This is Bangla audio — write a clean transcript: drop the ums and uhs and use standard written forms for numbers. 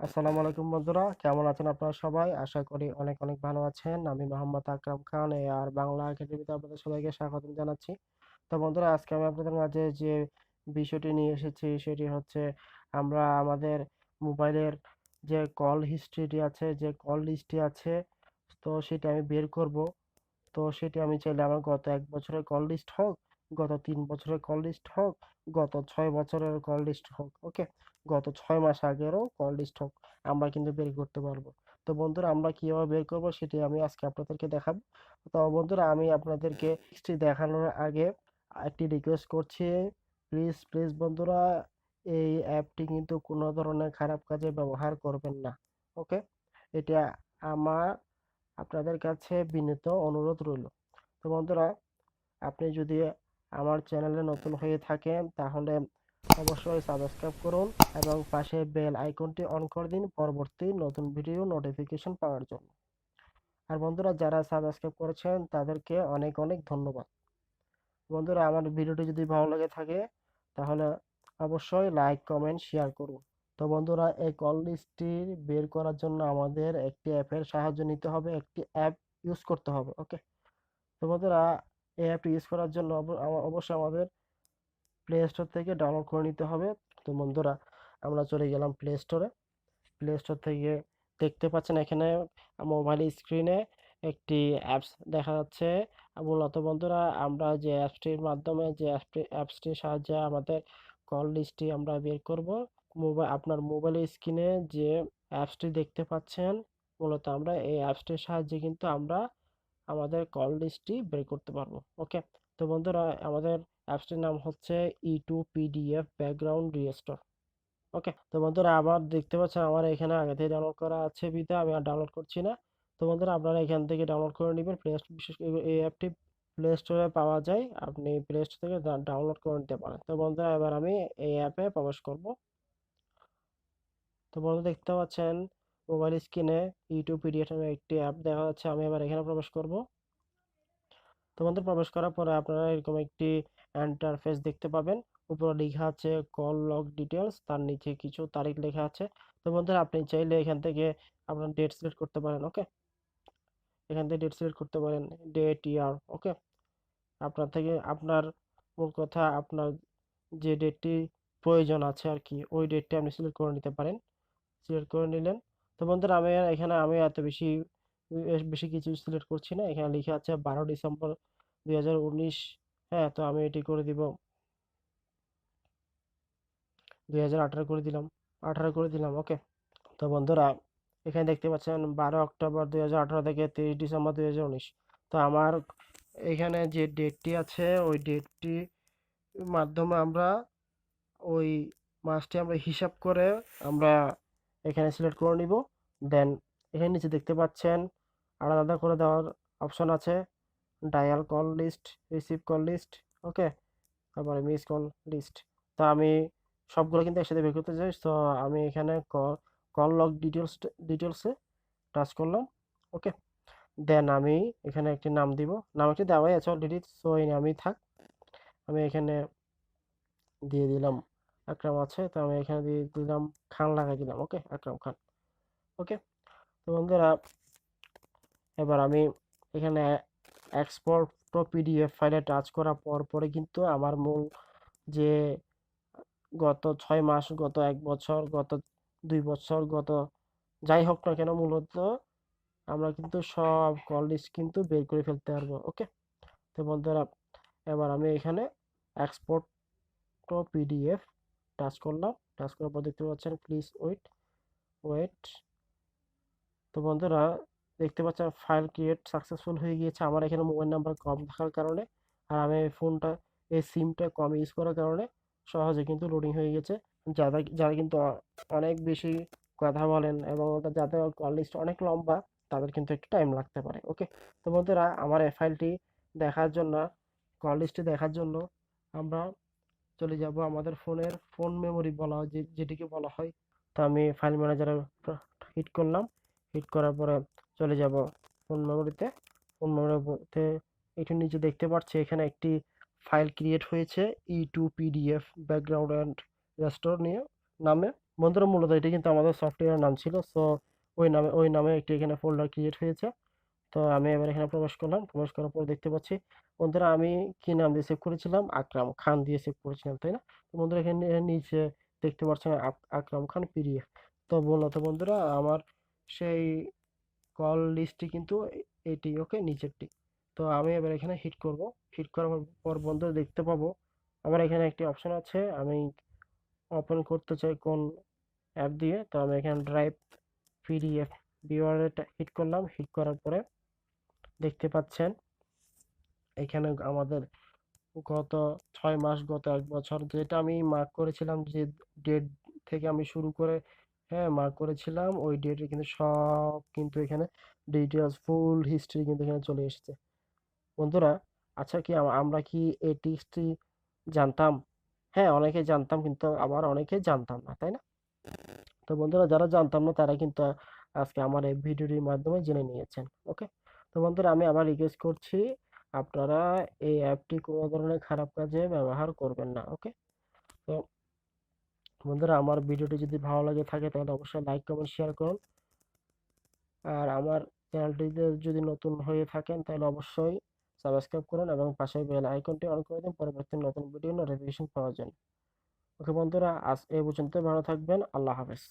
আসসালামু আলাইকুম বন্ধুরা, কেমন আছেন আপনারা সবাই? আশা করি অনেক অনেক ভালো আছেন। আমি মোহাম্মদ আকরাম খান আর বাংলা একাডেমিতে আপনাদের সবাইকে স্বাগতম জানাচ্ছি। তো বন্ধুরা, আজকে আমি আপনাদের মাঝে যে বিষয়টি নিয়ে এসেছি সেটি হচ্ছে আমরা আমাদের মোবাইলের যে কল হিস্ট্রিটি আছে, যে কল লিস্টটি আছে, তো সেটা আমি বের করব। তো সেটি আমি চাইলে আমার গত ১ বছরের কল লিস্ট হোক, গত ৩ বছরের কল লিস্ট হোক, গত ৬ বছরের কল লিস্ট হোক, ওকে? গত ৬ মাস আগেরও কল লিস্ট হোক, আমরা কিন্তু বের করতে পারবো। তো বন্ধুরা, আমরা কিভাবে বের করব সেটি আমি আজকে আপনাদেরকে দেখাবো। তো বন্ধুরা, আমি আপনাদেরকে লিস্টটি দেখানোর আগে একটি রিকোয়েস্ট করছি, প্লিজ প্লিজ বন্ধুরা, এই অ্যাপটি কিন্তু কোনো ধরনের খারাপ কাজে ব্যবহার করবেন না, ওকে? এটা আমার আপনাদের কাছে বিনীত অনুরোধ রইল। তো বন্ধুরা, আপনি যদি আমার চ্যানেলে নতুন হয়ে থাকেন তাহলে অবশ্যই সাবস্ক্রাইব করুন এবং পাশে বেল আইকনটি অন করে দিন পরবর্তী নতুন ভিডিও নোটিফিকেশন পাওয়ার জন্য। আর বন্ধুরা, যারা সাবস্ক্রাইব করেছেন তাদেরকে অনেক অনেক ধন্যবাদ। বন্ধুরা, আমার ভিডিওটি যদি ভালো লাগে থাকে তাহলে অবশ্যই লাইক কমেন্ট শেয়ার করুন। তো বন্ধুরা, এই কল লিস্টটি বের করার জন্য আমাদের একটি অ্যাপের সাহায্য নিতে হবে, একটি অ্যাপ ইউজ করতে হবে, ওকে? তো বন্ধুরা, এই অ্যাপটি ইউজ করার জন্য অবশ্যই আমাদের প্লে স্টোর থেকে ডাউনলোড করে নিতে হবে। তো বন্ধুরা, আমরা চলে গেলাম প্লে স্টোরে। প্লে স্টোর থেকে দেখতে পাচ্ছেন এখানে মোবাইল স্ক্রিনে একটি অ্যাপস দেখা যাচ্ছে। মূলত বন্ধুরা, আমরা যে অ্যাপসটির মাধ্যমে যে অ্যাপসটির সাহায্যে আমাদের কল লিস্টটি আমরা বের করব, আপনার মোবাইলের স্ক্রিনে যে অ্যাপসটি দেখতে পাচ্ছেন, মূলত আমরা এই অ্যাপসটির সাহায্যে কিন্তু আমরা আমাদের কল লিস্টটি বের করতে পারবো, ওকে? তো বন্ধুরা, আমাদের অ্যাপসটির নাম হচ্ছে E2PDF ব্যাকগ্রাউন্ড রিস্টোর, ওকে? তো বন্ধুরা, আমার দেখতে পাচ্ছেন আমার এখানে আগে থেকে ডাউনলোড করা আছে বিধায় আমি আর ডাউনলোড করছি না। তো বন্ধুরা, আপনারা এখান থেকে ডাউনলোড করে নেবেন। বিশেষ করে এই অ্যাপটি প্লে স্টোরে পাওয়া যায়, আপনি প্লে স্টোর থেকে ডাউনলোড করে নিতে পারেন। তো বন্ধুরা, এবার আমি এই অ্যাপে প্রবেশ করব। তো বন্ধুরা, দেখতে পাচ্ছেন মোবাইল স্ক্রিনে E2PDF নামে একটি অ্যাপ দেখা যাচ্ছে। আমি এবার এখানে প্রবেশ করব। তো বন্ধুরা, প্রবেশ করার পরে আপনারা এরকম একটি ইন্টারফেস দেখতে পাবেন। উপরে লেখা আছে কল লগ ডিটেলস, তার নিচে কিছু তারিখ লেখা আছে। তো বন্ধুরা, আপনি চাইলে এখান থেকে আপনার ডেট সিলেক্ট করতে পারেন, ওকে? এখান থেকে ডেট সিলেক্ট করতে পারেন, ডেট, ইয়ার, ওকে? আপনার থেকে আপনার মূল কথা, আপনার যে ডেটটি প্রয়োজন আছে আর কি, ওই ডেটটি আপনি সিলেক্ট করে নিতে পারেন। সিলেক্ট করে নিলেন। তো বন্ধুরা, আমি এত বেশি বেশি কিছু সিলেক্ট করছি না। এখানে লেখা আছে 12 ডিসেম্বর 2019। হ্যাঁ, তো আমি এটি করে দিব 2018 করে দিলাম, 18 করে দিলাম, ওকে? তো বন্ধুরা, এখানে দেখতে পাচ্ছেন 12 অক্টোবর 2018 থেকে 23 ডিসেম্বর 2019। তো আমার এখানে যে ডেটটি আছে ওই ডেটটি মাধ্যমে আমরা ওই মাসটি আমরা হিসাব করে আমরা এখানে সিলেক্ট করে নিব। দেন এখানে নিচে দেখতে পাচ্ছেন আলাদা আলাদা করে দেওয়ার অপশন আছে, dial call list, receive call list, okay? তারপরে মিস কল লিস্ট। তো আমি সবগুলো কিন্তু একসাথে বের করতে চাই। তো আমি এখানে কল লগ ডিটেলসে টাচ করলাম, ওকে? দেন আমি এখানে একটি নাম দিব। নাম একটি দেওয়াই আছে অলরেডি, সো এই নামই থাক। আমি এখানে দিয়ে দিলাম আকরাম আছে, তো আমি এখানে দিয়ে দিলাম খান, লাগাই দিলাম, ওকে? আকরাম খান, ওকে? তো বন্ধুরা, এবার আমি এখানে এক্সপোর্ট টু পিডিএফ ফাইলে টাচ করার পরে কিন্তু আমার মূল যে গত 6 মাস, গত 1 বছর, গত 2 বছর, গত যাই হোক না কেন, মূলত আমরা কিন্তু সব কল লিস্ট কিন্তু বের করে ফেলতে পারবো, ওকে? তো বন্ধুরা, এবার আমি এখানে এক্সপোর্ট টু পিডিএফ টাচ করলাম। টাচ করার পর দেখতে পাচ্ছেন প্লিজ ওয়েট ওয়েট। তো বন্ধুরা, দেখতে পাচ্ছেন ফাইল ক্রিয়েট সাকসেসফুল হয়ে গিয়েছে আমার এখানে মোবাইল নাম্বার কম থাকার কারণে। আর আমি এই সিমটা কম ইউজ করার কারণে সহজে কিন্তু লোডিং হয়ে গেছে। যারা যারা কিন্তু অনেক বেশি কথা বলেন এবং যাদের কল লিস্ট অনেক লম্বা, তাদের কিন্তু একটু টাইম লাগতে পারে, ওকে? তো বন্ধুরা, আমার এই ফাইলটি দেখার জন্য, কল লিস্টটি দেখার জন্য আমরা চলে যাব আমাদের ফোন মেমোরি বলা হয়, যেটিকে বলা হয়। তো আমি ফাইল ম্যানেজারে হিট করলাম। হিট করার পরে চলে যাব ফোন মেমোরিতে। ফোন মেমোরিতে একটু নিচে দেখতে পাচ্ছি এখানে একটি ফাইল ক্রিয়েট হয়েছে, E2PDF ব্যাকগ্রাউন্ড অ্যান্ড রেস্টোর নিয়ে নামে। বন্ধুরা মূলত এটি কিন্তু আমাদের সফটওয়্যারের নাম ছিল। সো ওই নামে একটি এখানে ফোল্ডার ক্রিয়েট হয়েছে। তো আমি এবার এখানে প্রবেশ করলাম। প্রবেশ করার পর দেখতে পাচ্ছি বন্ধুরা আমি কি নাম দিয়ে সেভ করেছিলাম? আকরাম খান দিয়ে সেভ করেছিলাম, তাই না? তো বন্ধুরা এখানে নিচে দেখতে পাচ্ছেন আকরাম খান পিডিএফ। তো মূলত বন্ধুরা আমার সেই কল লিস্টটি কিন্তু এটি, ওকে, নিচেরটি। তো আমি এবার এখানে হিট করব। হিট করার পর বন্ধুরা দেখতে পাবো আমার এখানে একটি অপশন আছে। আমি ওপেন করতে চাই কোন অ্যাপ দিয়ে। তো আমি এখানে ড্রাইভ পিডিএফ ভিউয়ারটা হিট করলাম। হিট করার পরে দেখতে পাচ্ছেন এখানে আমাদের গত 6 মাস, গত 1 বছর যেটা আমি মার্ক করেছিলাম, যে ডেট থেকে আমি শুরু করে, হ্যাঁ, মার্ক করেছিলাম ওই ডেটে কিন্তু সব কিন্তু এখানে ডিটেলস ফুল হিস্ট্রি কিন্তু এখানে চলে এসেছে বন্ধুরা। আচ্ছা, কি আমরা কি এই টিপসটি জানতাম? হ্যাঁ, অনেকে জানতাম, কিন্তু আবার অনেকে জানতাম না, তাই না? তো বন্ধুরা যারা জানতাম না তারা কিন্তু আজকে আমার এই ভিডিওটির মাধ্যমে জেনে নিয়েছেন। ওকে। তো বন্ধুরা আমি আবার রিকোয়েস্ট করছি, আপনারা এই অ্যাপটি কোনো ধরনের খারাপ কাজে ব্যবহার করবেন না। ওকে। তো বন্ধুরা আমার ভিডিওটি যদি ভালো লাগে থাকে তাহলে অবশ্যই লাইক কমেন্ট শেয়ার করুন। আর আমার চ্যানেলটিতে যদি নতুন হয়ে থাকেন তাহলে অবশ্যই সাবস্ক্রাইব করুন এবং পাশের বেল আইকনটি অন করে দিন পরবর্তী নতুন ভিডিও নোটিফিকেশন পাওয়ার জন্য। ওকে বন্ধুরা, আজ এই পর্যন্ত, ভালো থাকবেন। আল্লাহ হাফেজ।